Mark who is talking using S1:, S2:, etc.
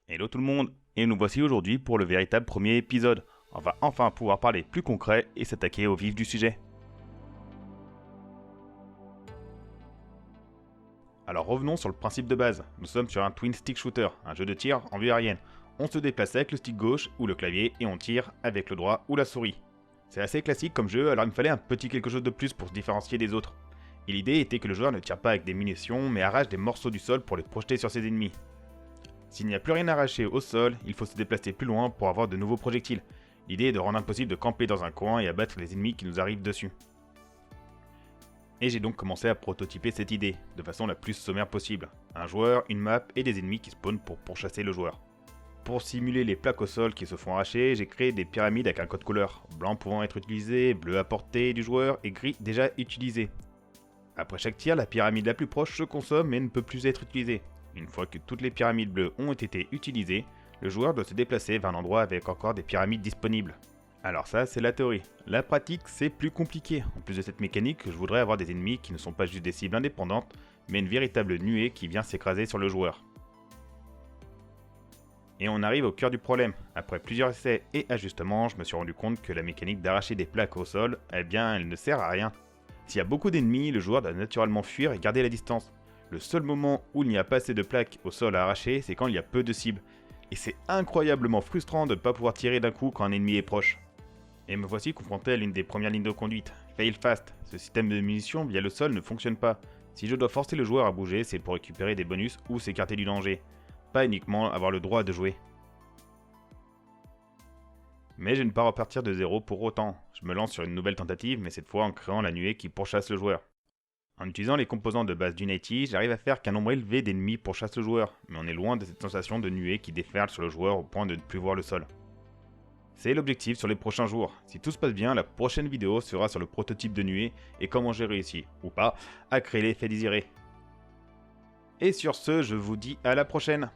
S1: Hello tout le monde, et nous voici aujourd'hui pour le véritable premier épisode. On va enfin pouvoir parler plus concret et s'attaquer au vif du sujet. Alors revenons sur le principe de base. Nous sommes sur un twin stick shooter, un jeu de tir en vue aérienne. On se déplace avec le stick gauche ou le clavier et on tire avec le droit ou la souris. C'est assez classique comme jeu, alors il me fallait un petit quelque chose de plus pour se différencier des autres. Et l'idée était que le joueur ne tire pas avec des munitions, mais arrache des morceaux du sol pour les projeter sur ses ennemis. S'il n'y a plus rien à arracher au sol, il faut se déplacer plus loin pour avoir de nouveaux projectiles. L'idée est de rendre impossible de camper dans un coin et abattre les ennemis qui nous arrivent dessus. Et j'ai donc commencé à prototyper cette idée, de façon la plus sommaire possible. Un joueur, une map et des ennemis qui spawnent pour pourchasser le joueur. Pour simuler les plaques au sol qui se font arracher, j'ai créé des pyramides avec un code couleur, blanc pouvant être utilisé, bleu à portée du joueur et gris déjà utilisé. Après chaque tir, la pyramide la plus proche se consomme mais ne peut plus être utilisée. Une fois que toutes les pyramides bleues ont été utilisées, le joueur doit se déplacer vers un endroit avec encore des pyramides disponibles. Alors ça, c'est la théorie. La pratique, c'est plus compliqué. En plus de cette mécanique, je voudrais avoir des ennemis qui ne sont pas juste des cibles indépendantes, mais une véritable nuée qui vient s'écraser sur le joueur. Et on arrive au cœur du problème. Après plusieurs essais et ajustements, je me suis rendu compte que la mécanique d'arracher des plaques au sol, eh bien, elle ne sert à rien. S'il y a beaucoup d'ennemis, le joueur doit naturellement fuir et garder la distance. Le seul moment où il n'y a pas assez de plaques au sol à arracher, c'est quand il y a peu de cibles. Et c'est incroyablement frustrant de ne pas pouvoir tirer d'un coup quand un ennemi est proche. Et me voici confronté à l'une des premières lignes de conduite, Fail Fast. Ce système de munitions via le sol ne fonctionne pas. Si je dois forcer le joueur à bouger, c'est pour récupérer des bonus ou s'écarter du danger. Pas uniquement avoir le droit de jouer. Mais je ne pars repartir de zéro pour autant. Je me lance sur une nouvelle tentative, mais cette fois en créant la nuée qui pourchasse le joueur. En utilisant les composants de base d'Unity, j'arrive à faire qu'un nombre élevé d'ennemis pourchasse le joueur, mais on est loin de cette sensation de nuée qui déferle sur le joueur au point de ne plus voir le sol. C'est l'objectif sur les prochains jours. Si tout se passe bien, la prochaine vidéo sera sur le prototype de nuée et comment j'ai réussi, ou pas, à créer l'effet désiré. Et sur ce, je vous dis à la prochaine.